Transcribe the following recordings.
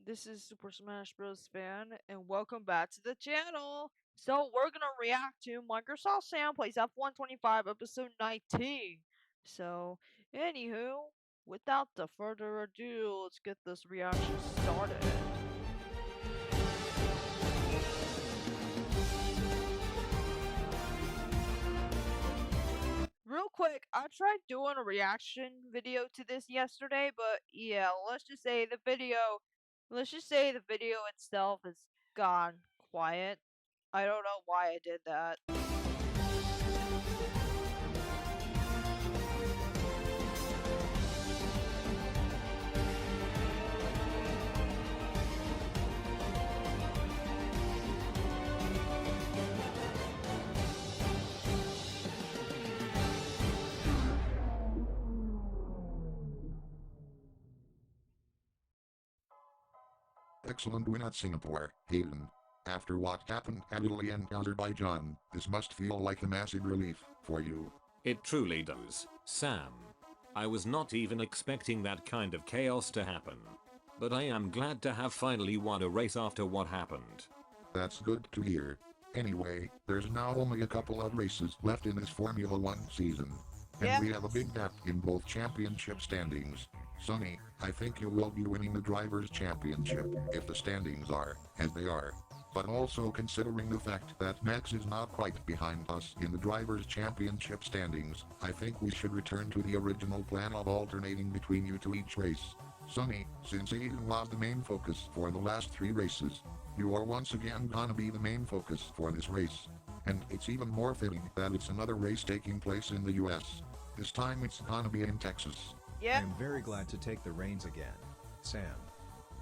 This is Super Smash Bros. Fan, and welcome back to the channel. So we're gonna react to Microsoft Sam Plays F125 episode 19. So, anywho, without the further ado, let's get this reaction started. Real quick, I tried doing a reaction video to this yesterday, but yeah, let's just say the video itself has gone quiet. I don't know why I did that. Excellent win at Singapore, Hayden. After what happened at Italy and Azerbaijan, this must feel like a massive relief for you. It truly does, Sam. I was not even expecting that kind of chaos to happen. But I am glad to have finally won a race after what happened. That's good to hear. Anyway, there's now only a couple of races left in this Formula 1 season. And we have a big gap in both championship standings. Sonny, I think you will be winning the Drivers' Championship if the standings are as they are. But also considering the fact that Max is not quite behind us in the Drivers' Championship standings, I think we should return to the original plan of alternating between you to each race. Sonny, since Aiden was the main focus for the last 3 races, you are once again gonna be the main focus for this race. And it's even more fitting that it's another race taking place in the US. This time it's gonna be in Texas. Yeah. I'm very glad to take the reins again, Sam.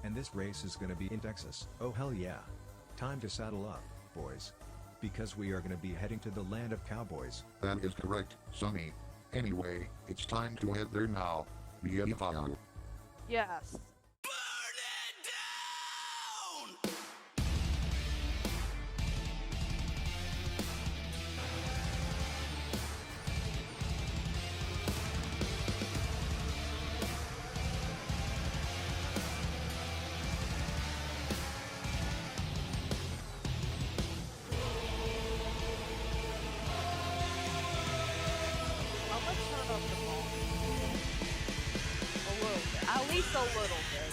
And this race is gonna be in Texas. Oh hell yeah. Time to saddle up, boys. Because we are gonna be heading to the land of cowboys. That is correct, Sonny. Anyway, it's time to head there now. Vietnam. Yes. I'm gonna turn up the volume a little bit, at least a little bit.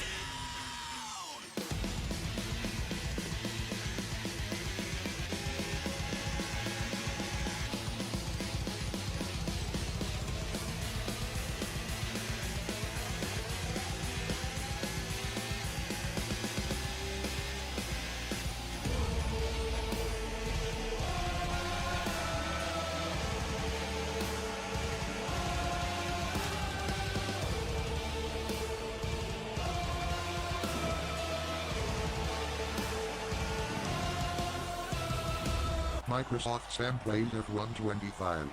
Microsoft Sam Plays F125.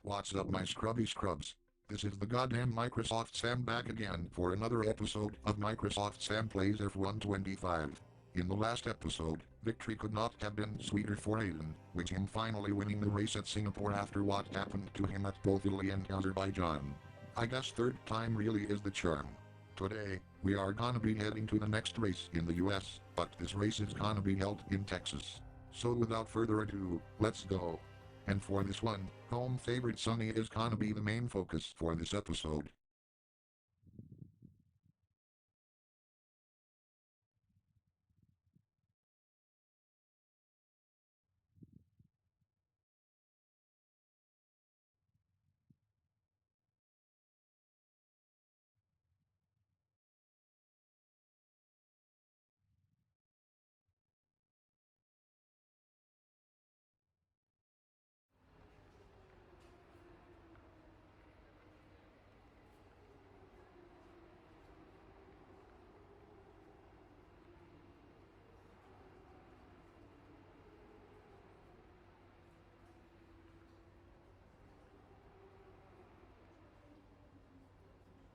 What's up my scrubby scrubs? This is the goddamn Microsoft Sam back again for another episode of Microsoft Sam Plays F125. In the last episode, victory could not have been sweeter for Aiden, with him finally winning the race at Singapore after what happened to him at both Italy and Azerbaijan. I guess third time really is the charm. Today, we are gonna be heading to the next race in the US, but this race is gonna be held in Texas. So without further ado, let's go. And for this one, home favorite Sonny is gonna be the main focus for this episode.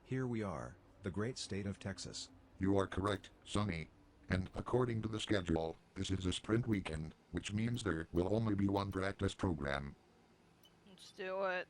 Here we are, the great state of Texas. You are correct, Sonny. And according to the schedule, this is a sprint weekend, which means there will only be one practice program. Let's do it.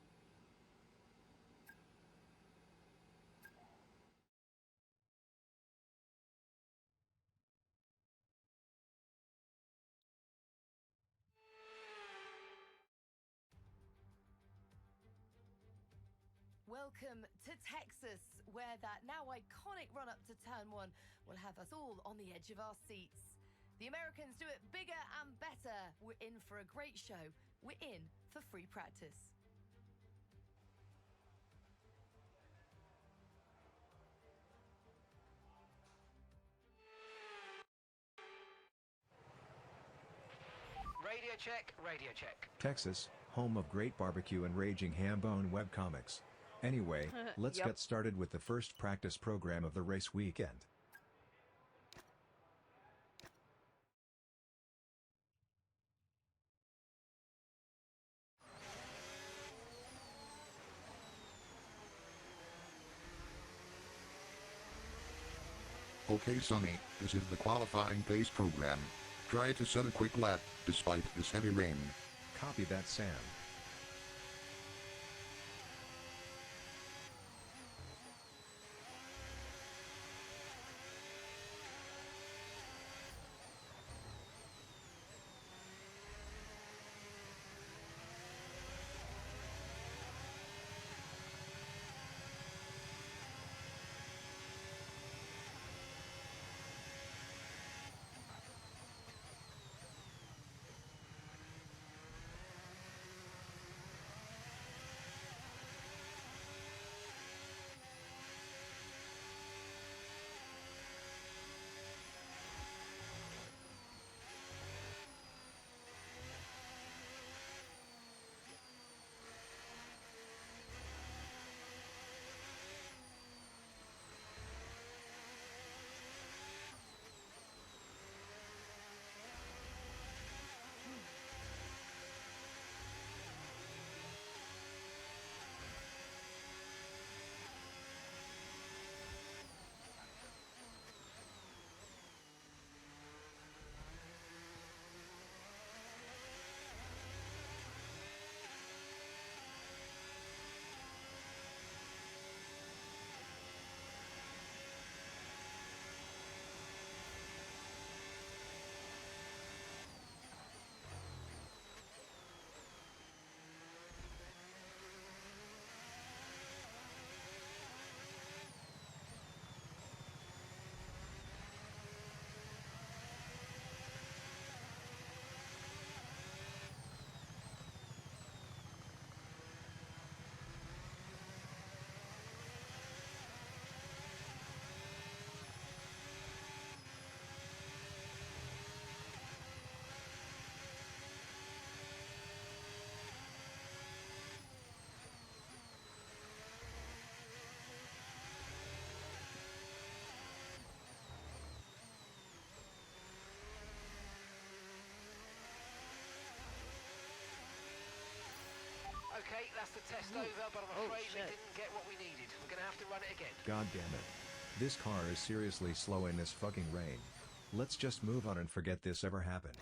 welcome to Texas, where that now iconic run up to turn one will have us all on the edge of our seats. The Americans do it bigger and better. We're in for a great show. We're in for free practice. Radio check, radio check. Texas, home of great barbecue and raging ham-bone webcomics. Anyway, let's Yep. get started with the first practice program of the race weekend. Okay Sonny, this is the qualifying pace program. Try to set a quick lap, despite this heavy rain. Copy that, Sam. Okay, that's the test Ooh. over, but I'm Oh, afraid we shit. didn't get what we needed. We're going to have to run it again. God damn it. This car is seriously slow in this fucking rain. Let's just move on and forget this ever happened.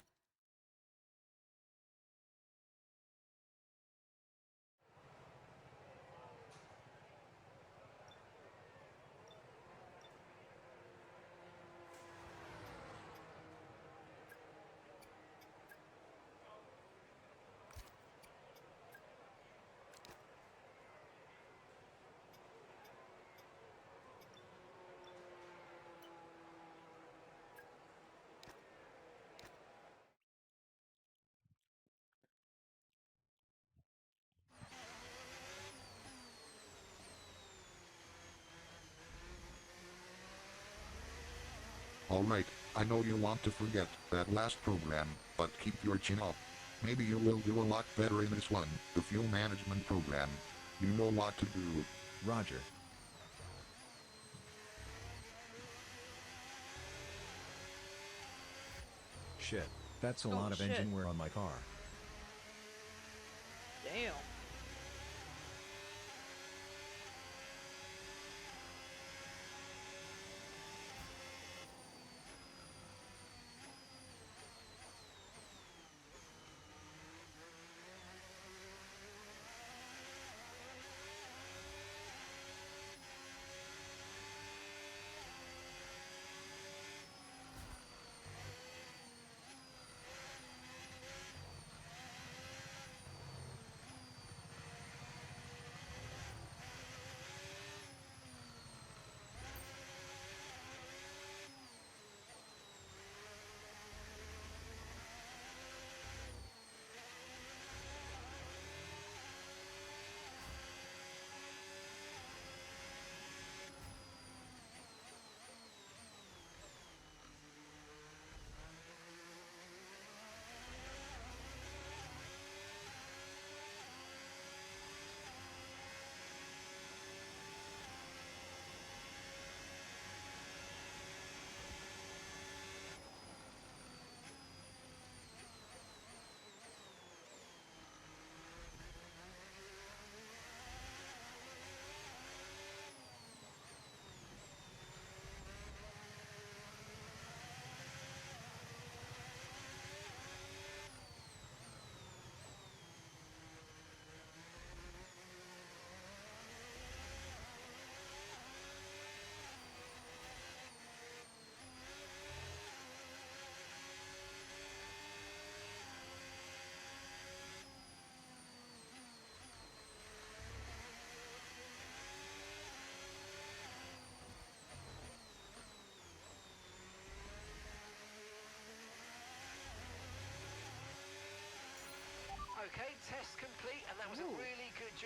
Alright, I know you want to forget that last program, but keep your chin up. Maybe you will do a lot better in this one, the fuel management program. You know what to do. Roger. Shit, that's a Oh, lot of shit. engine wear on my car. Damn.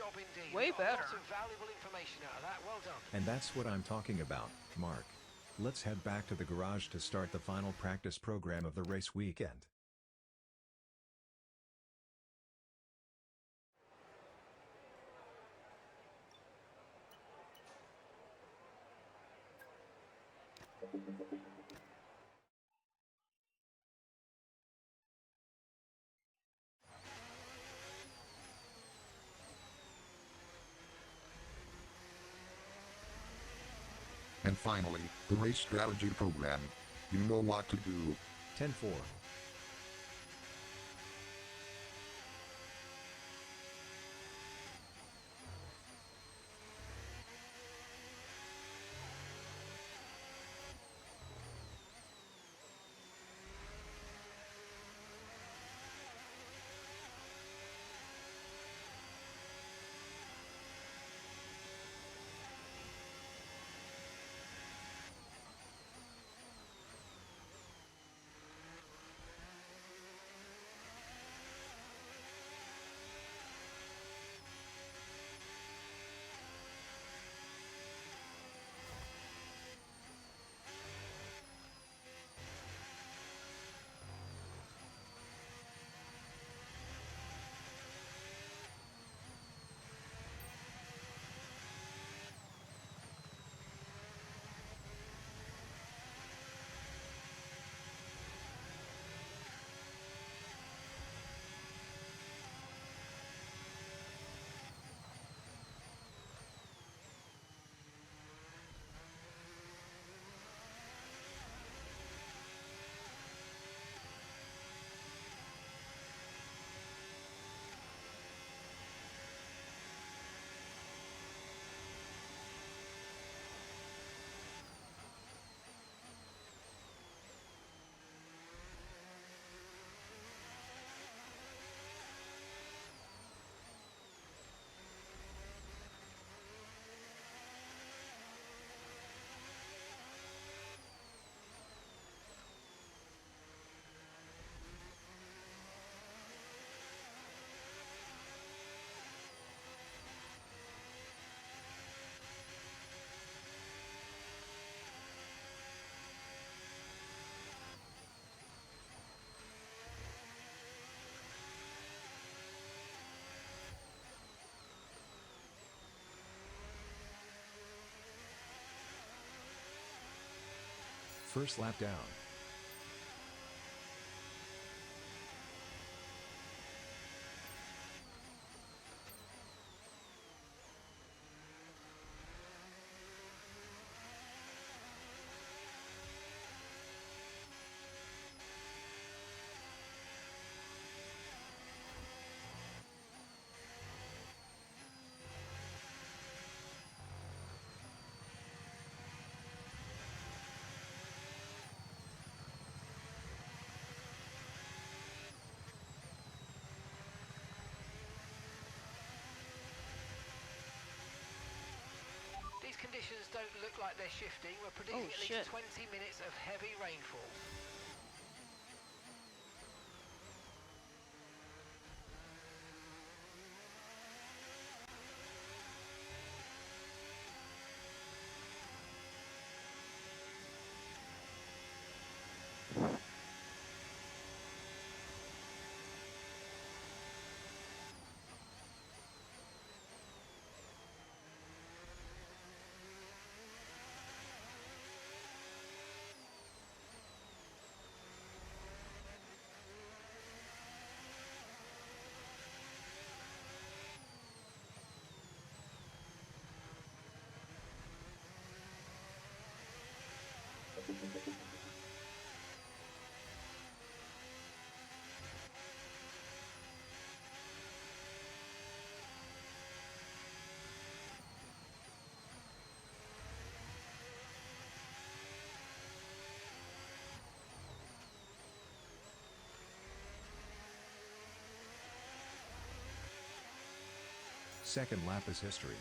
job indeed. Way We got better. lots of valuable information out of that. Well done. And that's what I'm talking about, Mark. Let's head back to the garage to start the final practice program of the race weekend. And finally, the race strategy program. You know what to do. 10-4. First lap down. These conditions don't look like they're shifting. We're predicting at shit. least 20 minutes of heavy rainfall. Second lap is history.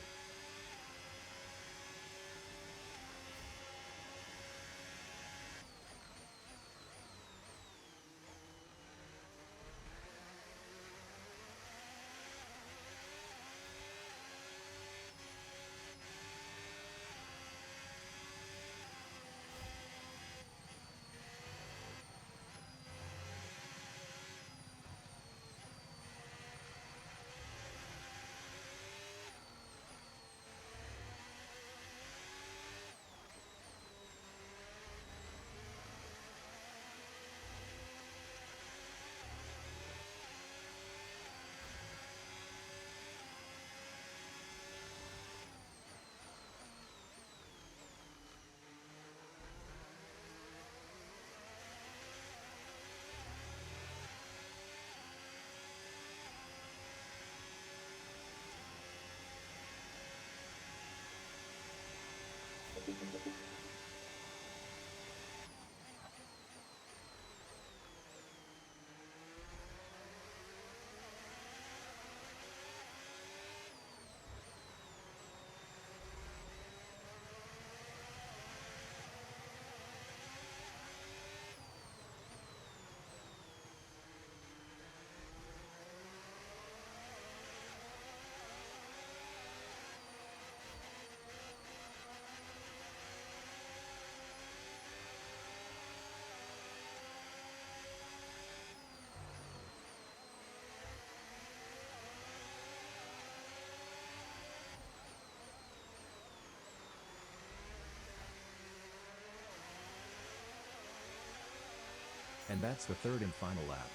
And that's the third and final lap.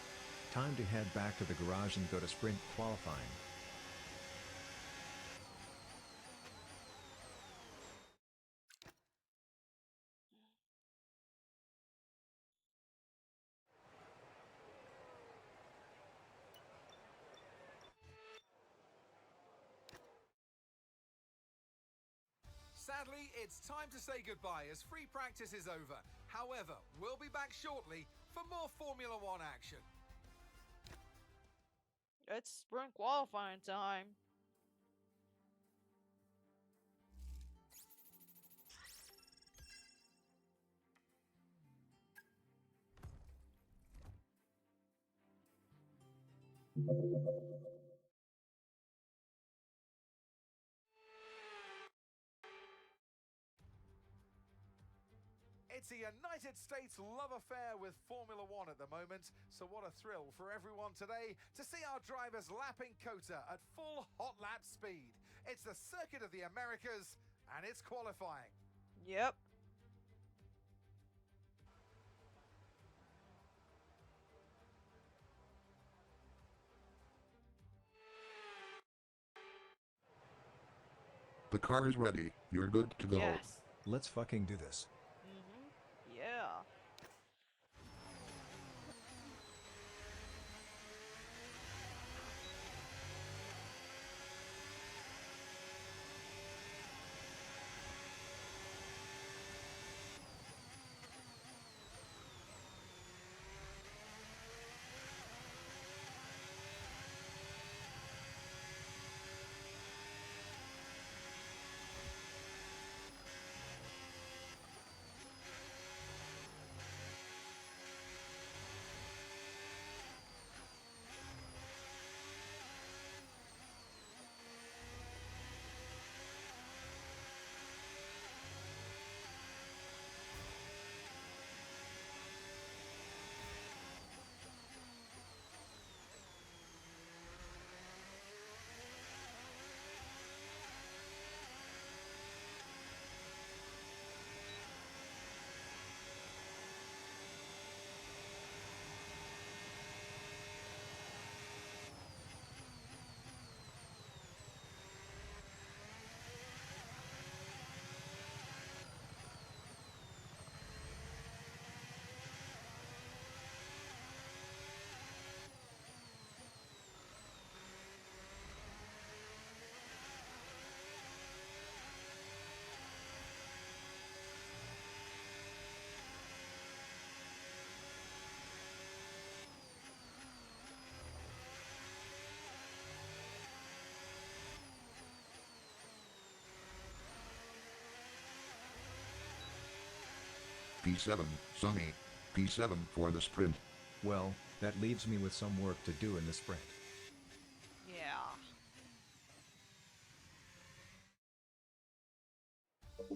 Time to head back to the garage and go to sprint qualifying. Sadly, it's time to say goodbye as free practice is over. However, we'll be back shortly for more Formula One action. It's sprint qualifying time. It's a United States love affair with Formula One at the moment, so what a thrill for everyone today to see our drivers lapping COTA at full hot lap speed. It's the Circuit of the Americas, and it's qualifying. Yep. The car is ready. You're good to go. Yes. Let's fucking do this. Yeah. P7, Sunny. P7 for the sprint. Well, that leaves me with some work to do in the sprint. Yeah.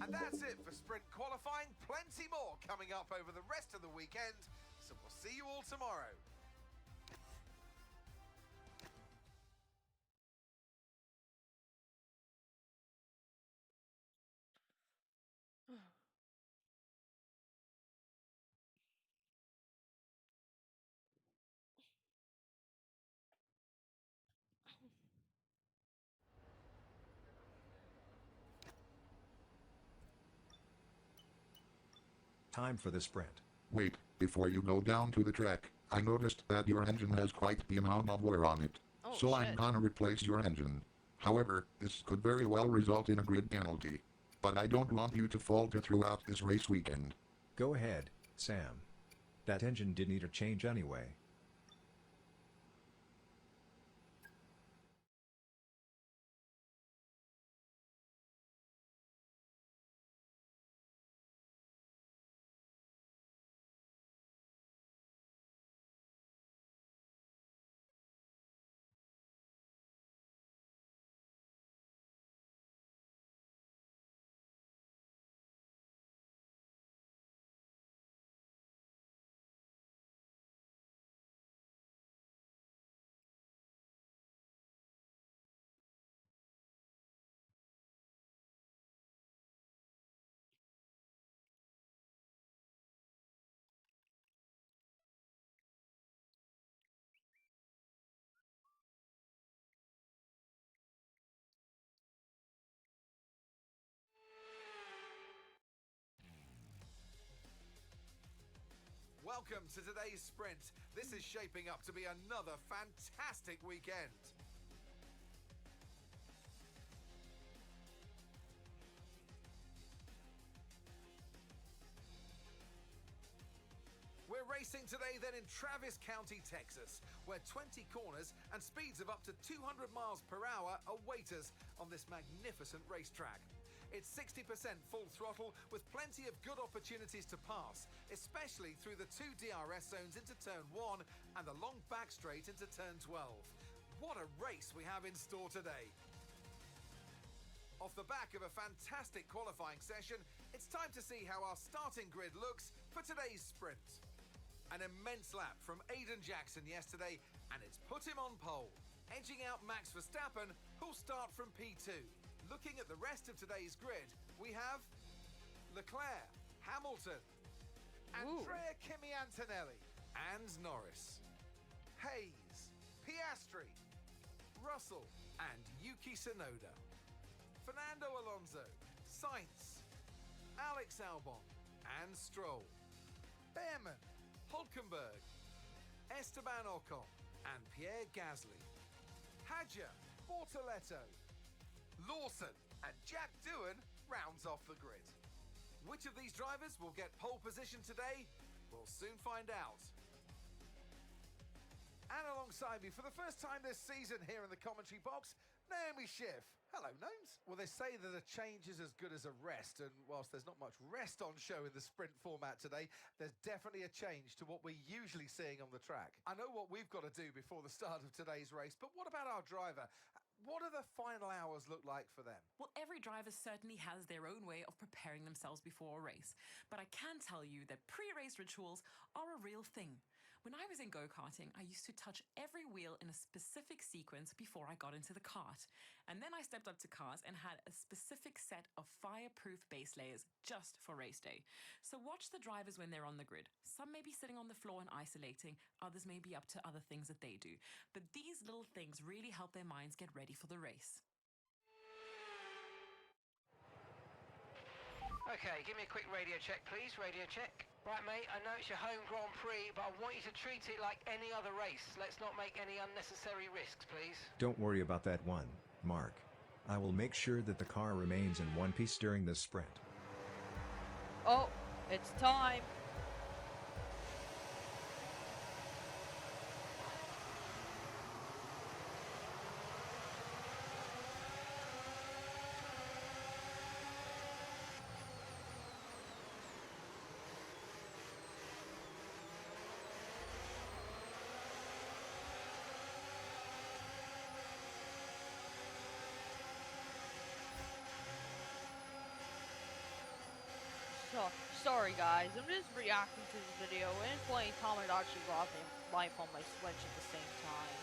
And that's it for sprint qualifying. Plenty more coming up over the rest of the weekend, so we'll see you all tomorrow. Time for the sprint. Wait, before you go down to the track, I noticed that your engine has quite the amount of wear on it. Oh, So I'm shit. gonna replace your engine. However, this could very well result in a grid penalty. But I don't want you to falter throughout this race weekend. Go ahead, Sam. That engine did need a change anyway. Welcome to today's sprint. This is shaping up to be another fantastic weekend. We're racing today then in Travis County, Texas, where 20 corners and speeds of up to 200 miles per hour await us on this magnificent racetrack. It's 60% full throttle with plenty of good opportunities to pass, especially through the two DRS zones into turn 1 and the long back straight into turn 12. What a race we have in store today. Off the back of a fantastic qualifying session, it's time to see how our starting grid looks for today's sprint. An immense lap from Aiden Jackson yesterday, and it's put him on pole, edging out Max Verstappen, who'll start from P2. Looking at the rest of today's grid, we have Leclerc, Hamilton, Andrea Kimi Antonelli, and Norris, Hayes, Piastri, Russell, and Yuki Tsunoda, Fernando Alonso, Sainz, Alex Albon, and Stroll, Behrman, Hulkenberg, Esteban Ocon, and Pierre Gasly, Hadja, Bortoletto, Lawson, and Jack Doohan rounds off the grid. Which of these drivers will get pole position today? We'll soon find out. And alongside me for the first time this season here in the commentary box, Naomi Schiff. Hello, Gnomes. Well, they say that a change is as good as a rest, and whilst there's not much rest on show in the sprint format today, there's definitely a change to what we're usually seeing on the track. I know what we've got to do before the start of today's race, but what about our driver? What do the final hours look like for them? Well, every driver certainly has their own way of preparing themselves before a race, but I can tell you that pre-race rituals are a real thing. When I was in go-karting, I used to touch every wheel in a specific sequence before I got into the kart. And then I stepped up to cars and had a specific set of fireproof base layers just for race day. So watch the drivers when they're on the grid. Some may be sitting on the floor and isolating, others may be up to other things that they do. But these little things really help their minds get ready for the race. Okay, give me a quick radio check, please. Radio check. Right, mate, I know it's your home Grand Prix, but I want you to treat it like any other race. Let's not make any unnecessary risks, please. Don't worry about that one, Mark. I will make sure that the car remains in one piece during this sprint. Oh, it's time. Sorry guys, I'm just reacting to this video and playing Tamagotchi Life on my Switch at the same time.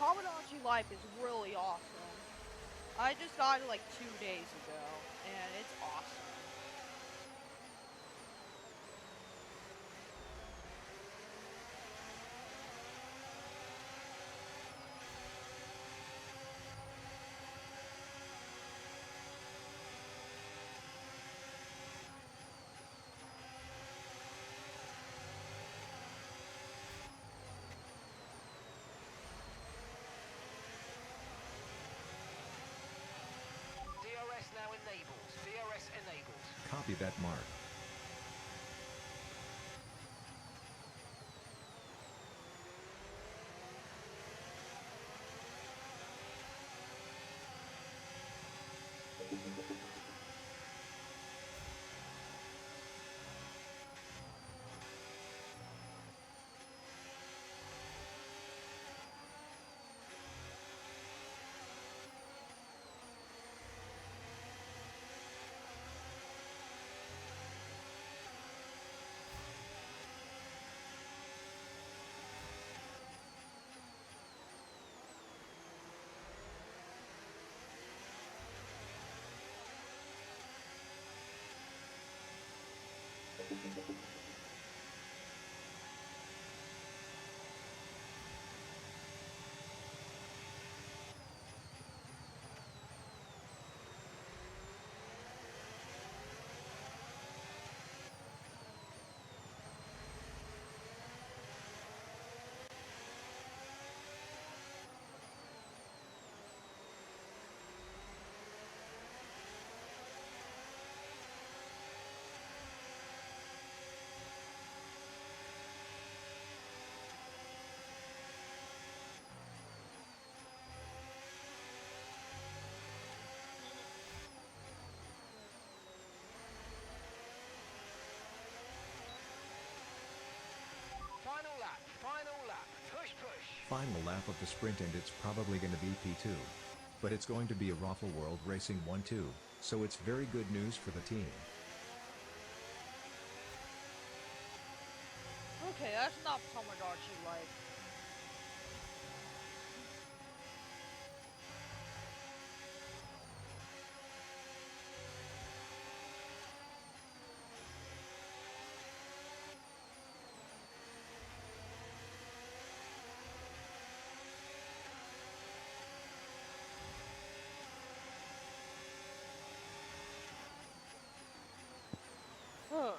Tamagotchi Life is really awesome. I just got it like 2 days ago, and it's awesome. DRS now enabled. DRS enabled. Copy that, Mark. final lap of the sprint and it's probably gonna be P2. But it's going to be a Raffle World Racing 1-2, so it's very good news for the team. Okay, that's not Tomodachi like. Ugh.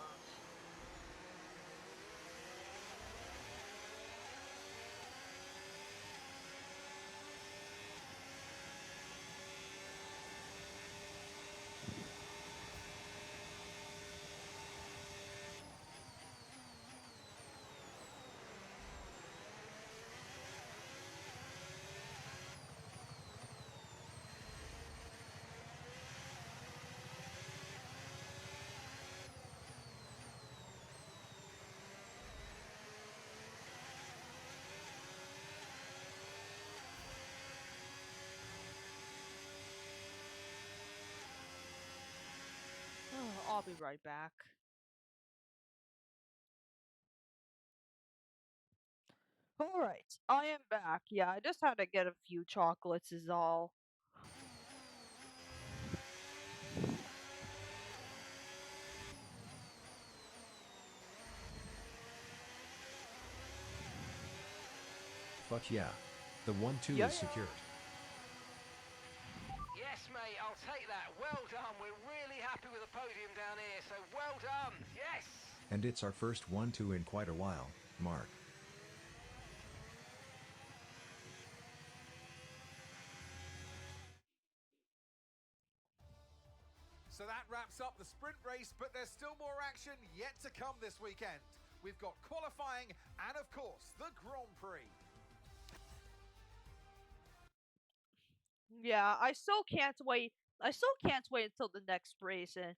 I'll be right back. Alright, I am back. Yeah, I just had to get a few chocolates is all. Fuck yeah. The 1-2 Yeah, is yeah. secured. Yes, mate, I'll take that. Well done. We're really happy with the podium down here, so well done. Yes! And it's our first 1-2 in quite a while, Mark. So that wraps up the sprint race, but there's still more action yet to come this weekend. We've got qualifying and, of course, the Grand Prix. Yeah, I still can't wait. I still can't wait until the next race in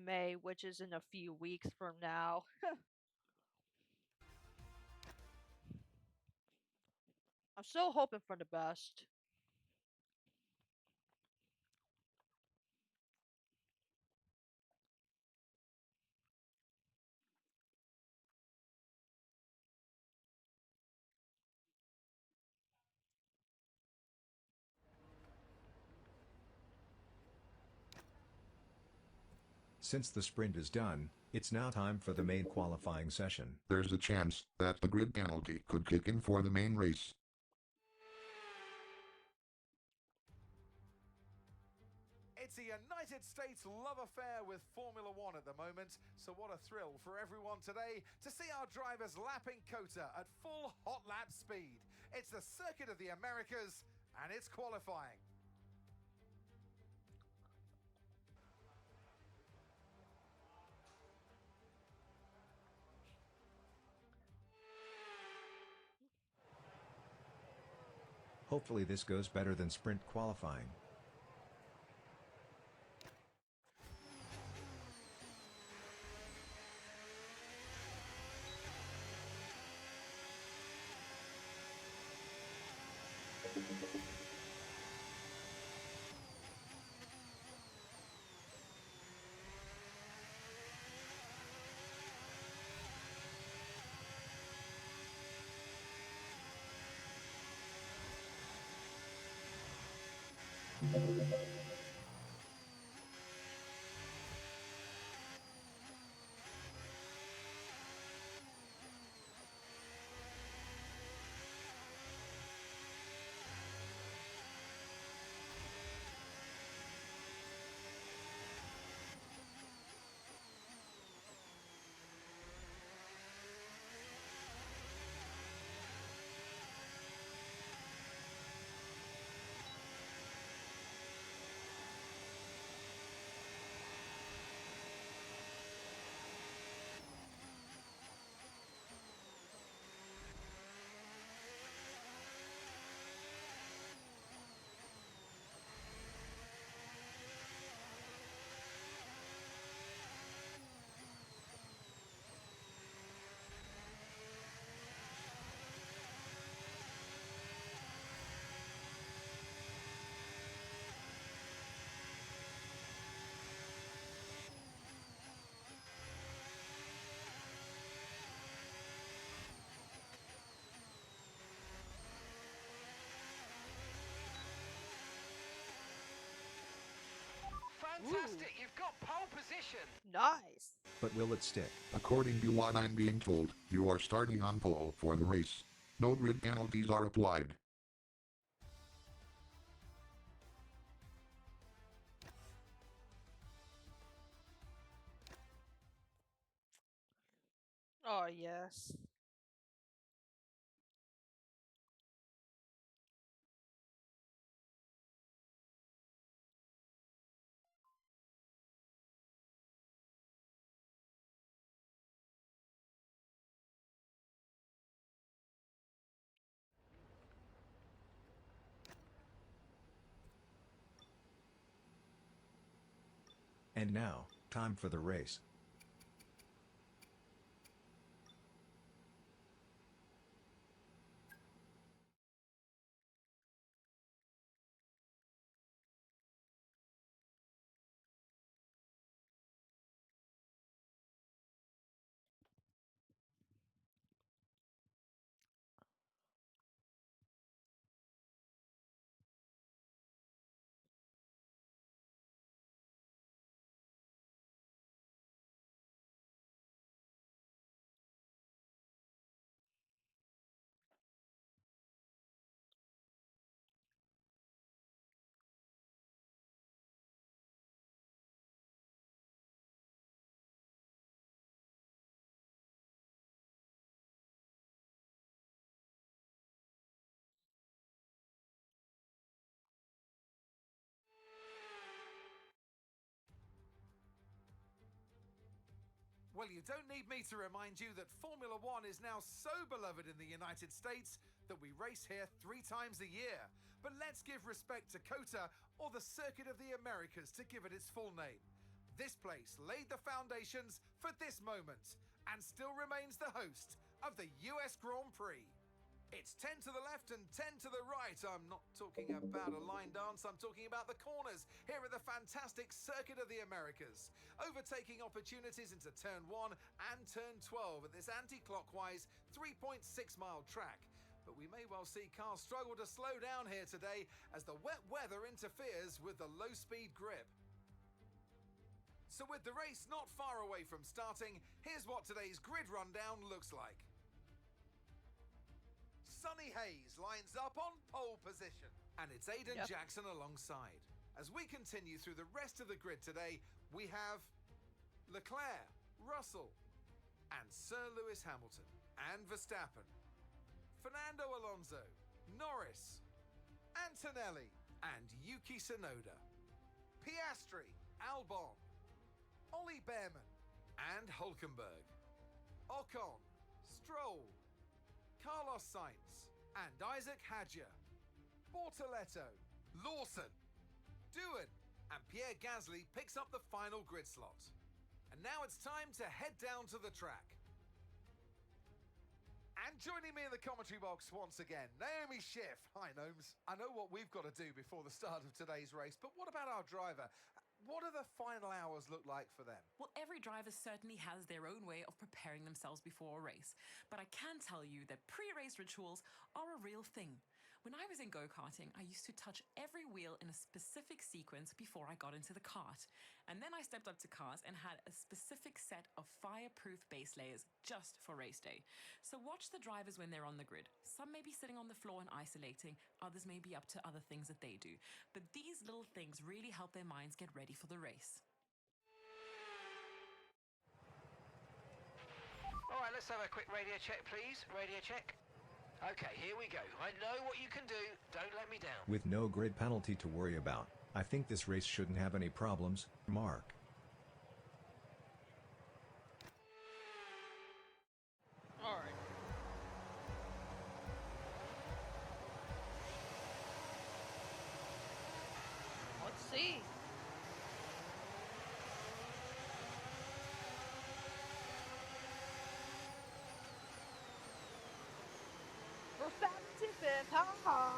May, which is in a few weeks from now. I'm still hoping for the best. Since the sprint is done, it's now time for the main qualifying session. There's a chance that the grid penalty could kick in for the main race. It's a United States love affair with Formula One at the moment, so what a thrill for everyone today to see our drivers lapping COTA at full hot lap speed. It's the Circuit of the Americas, and it's qualifying. Hopefully this goes better than sprint qualifying. got pole position. Nice. But will it stick? According to what I'm being told, you are starting on pole for the race. No grid penalties are applied. Oh, yes. And now, time for the race. Well, you don't need me to remind you that Formula One is now so beloved in the United States that we race here 3 times a year. But let's give respect to COTA, or the Circuit of the Americas, to give it its full name. This place laid the foundations for this moment and still remains the host of the US Grand Prix. It's 10 to the left and 10 to the right. I'm not talking about a line dance, I'm talking about the corners here at the fantastic Circuit of the Americas. Overtaking opportunities into turn 1 and turn 12 at this anti-clockwise 3.6 mile track. But we may well see cars struggle to slow down here today as the wet weather interferes with the low speed grip. So with the race not far away from starting, here's what today's grid rundown looks like. Sonny Hayes lines up on pole position, and it's Aiden Jackson alongside. As we continue through the rest of the grid today, we have Leclerc, Russell, and Sir Lewis Hamilton, and Verstappen, Fernando Alonso, Norris, Antonelli, and Yuki Tsunoda, Piastri, Albon, Ollie Behrman, and Hulkenberg, Ocon, Stroll, Carlos Sainz, and Isaac Hadjar, Bortoletto, Lawson, Doohan, and Pierre Gasly picks up the final grid slot. And now it's time to head down to the track. And joining me in the commentary box once again, Naomi Schiff. Hi, Gnomes. I know what we've got to do before the start of today's race, but what about our driver? What do the final hours look like for them? Well, every driver certainly has their own way of preparing themselves before a race, but I can tell you that pre-race rituals are a real thing. When I was in go-karting, I used to touch every wheel in a specific sequence before I got into the kart. And then I stepped up to cars and had a specific set of fireproof base layers just for race day. So watch the drivers when they're on the grid. Some may be sitting on the floor and isolating, others may be up to other things that they do. But these little things really help their minds get ready for the race. All right, let's have a quick radio check, please. Radio check. Okay, here we go. I know what you can do. Don't let me down. With no grid penalty to worry about, I think this race shouldn't have any problems, Mark. All right. Let's see. Verstappen in fifth. Ha ha.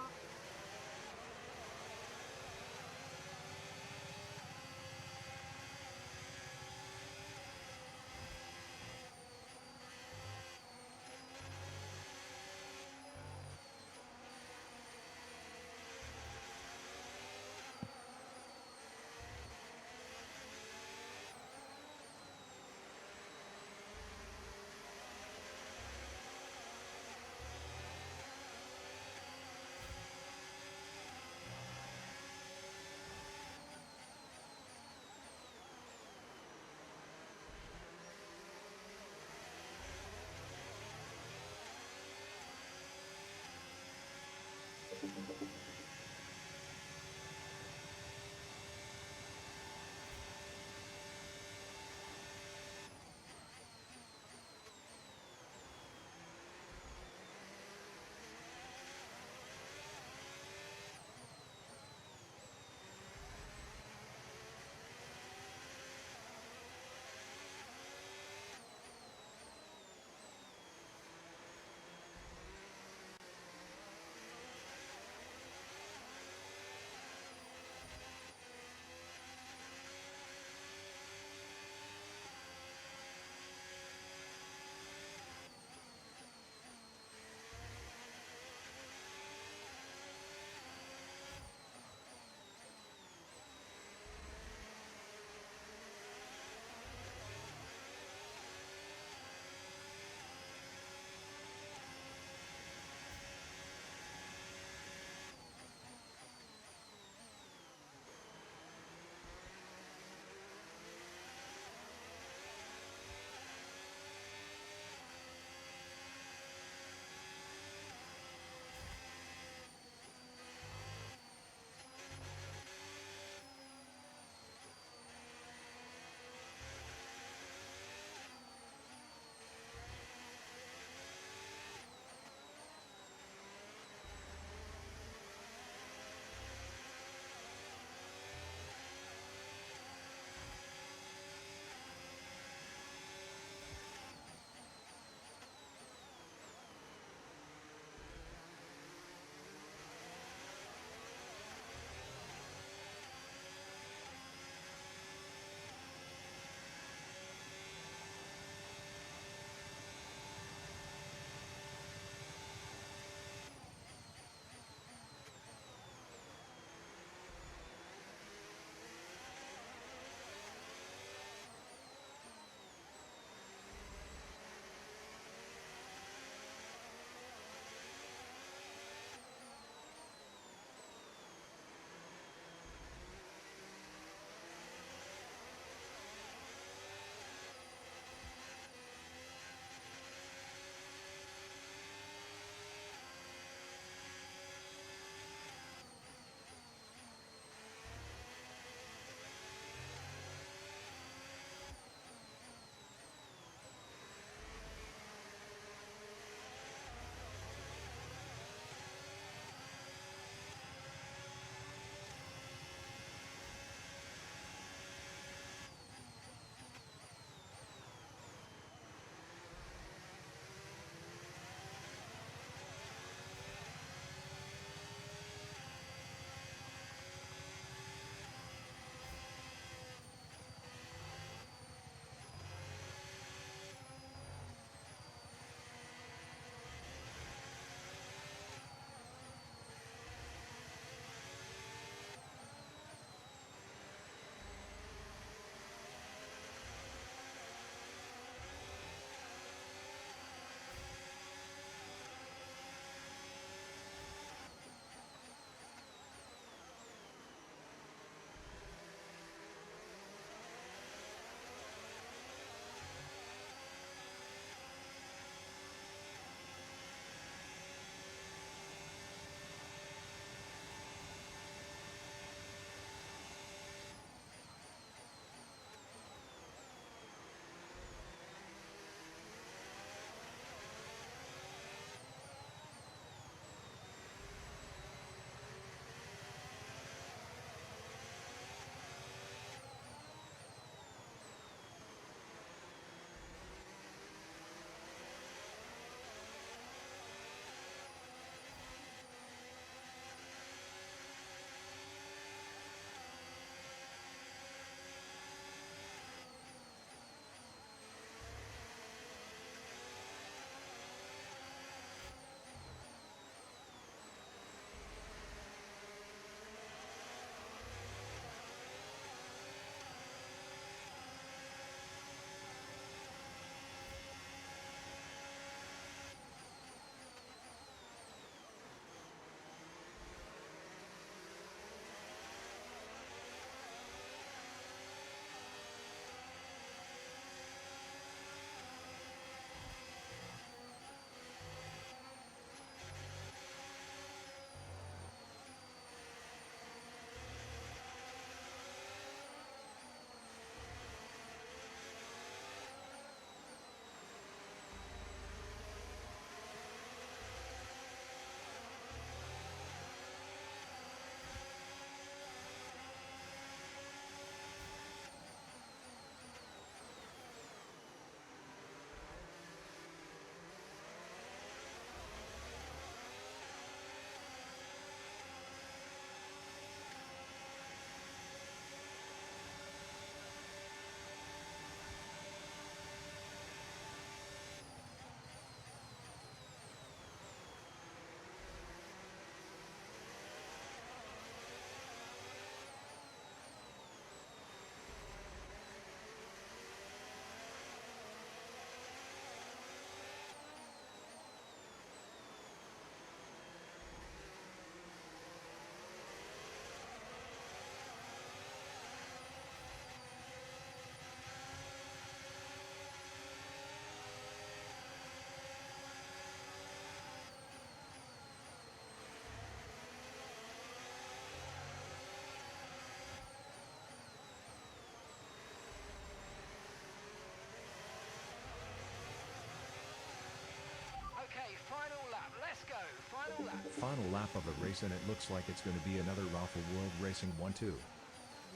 final lap of the race and it looks like it's going to be another Raffle World Racing 1-2.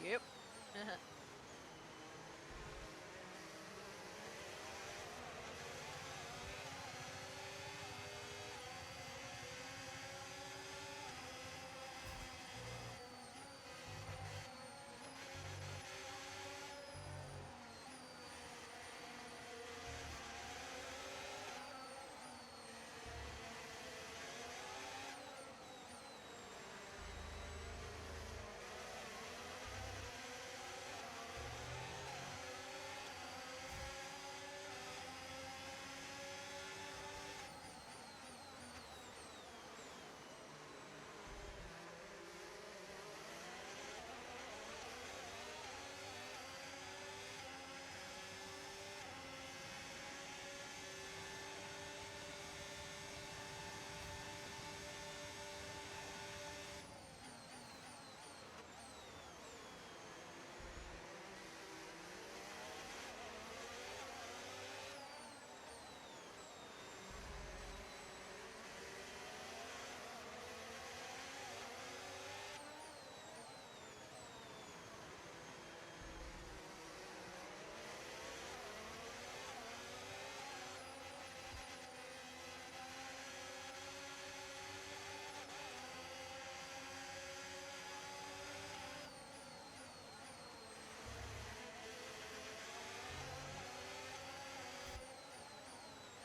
Yep.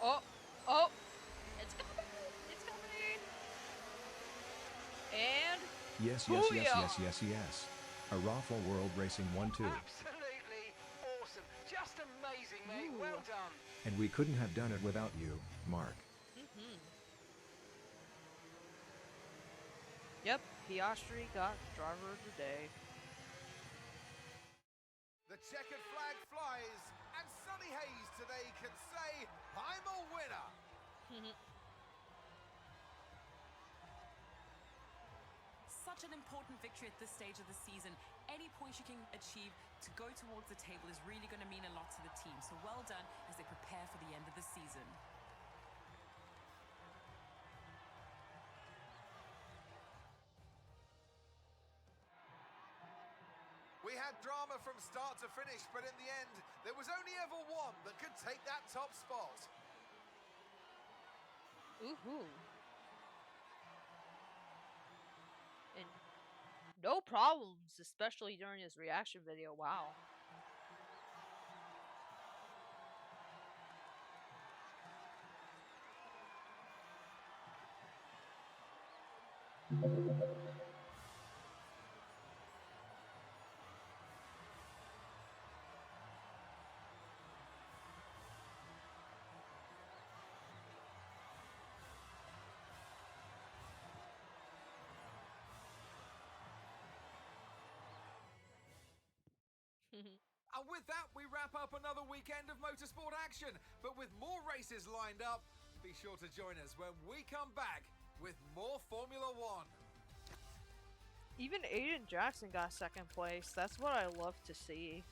Oh, oh, it's coming! It's coming! And Yes, booyah! A Raffle World Racing 1-2. Absolutely awesome. Just amazing, mate. Ooh. Well done. And we couldn't have done it without you, Mark. Yep, Piastri got driver of the day. The checkered flag flies, and Sonny Hayes today can say, I'm a winner. Such an important victory at this stage of the season. Any points you can achieve to go towards the table is really going to mean a lot to the team. So well done as they prepare for the end of the season. We had drama from start to finish, but in the end, there was only ever one that could take that top spot. Ooh. And no problems, especially during his reaction video. Wow. And with that, we wrap up another weekend of motorsport action. But with more races lined up, be sure to join us when we come back with more Formula One. Even Aiden Jackson got second place. That's what I love to see.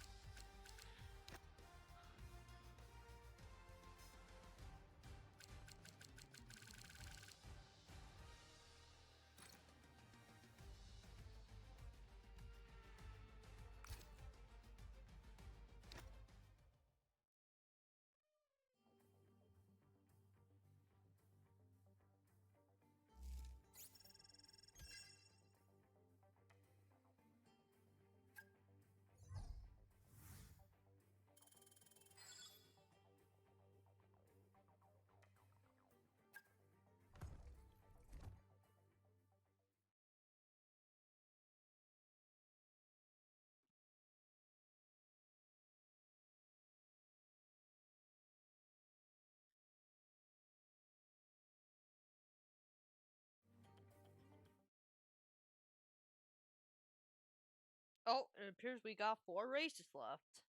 Oh, it appears we got 4 races left.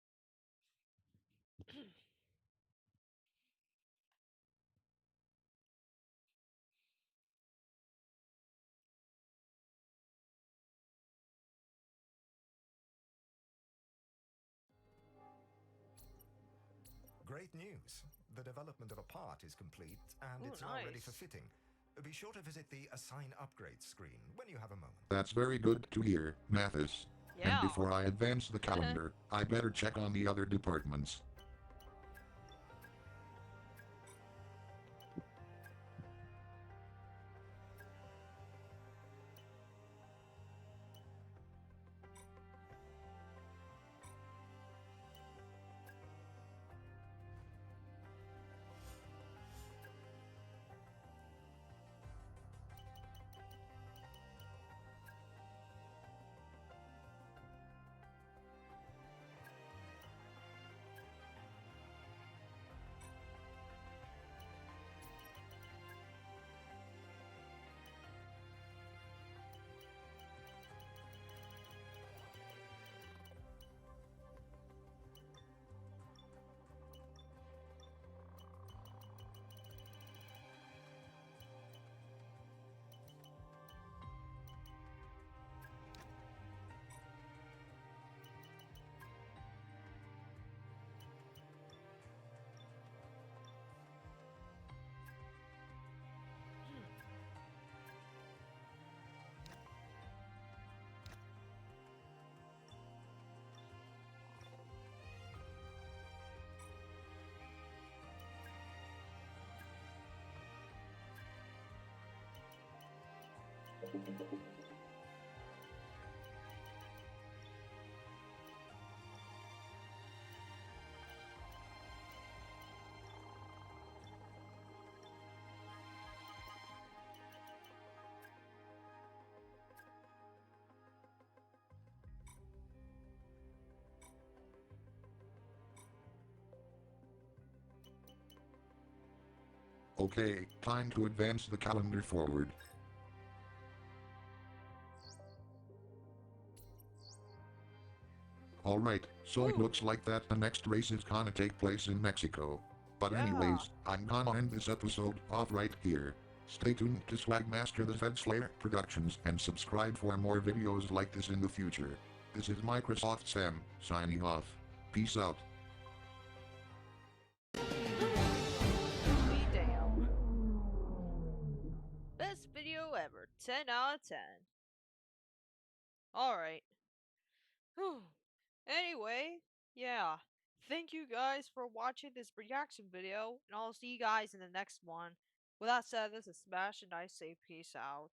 Great news. The development of a part is complete and Ooh, it's now ready nice. for fitting. Be sure to visit the Assign Upgrades screen when you have a moment. That's very good to hear, Mathis. And Yeah. before I advance the calendar, I better check on the other departments. Okay, time to advance the calendar forward. Alright, so it Woo. looks like that the next race is gonna take place in Mexico. But Yeah. anyways, I'm gonna end this episode off right here. Stay tuned to Swagmaster the Fed Slayer Productions and subscribe for more videos like this in the future. This is Microsoft Sam, signing off. Peace out. Sweet damn. Best video ever. 10 out of 10. Alright. Anyway, yeah. Thank you guys for watching this reaction video, and I'll see you guys in the next one. With that said, this is Smash, and I say peace out.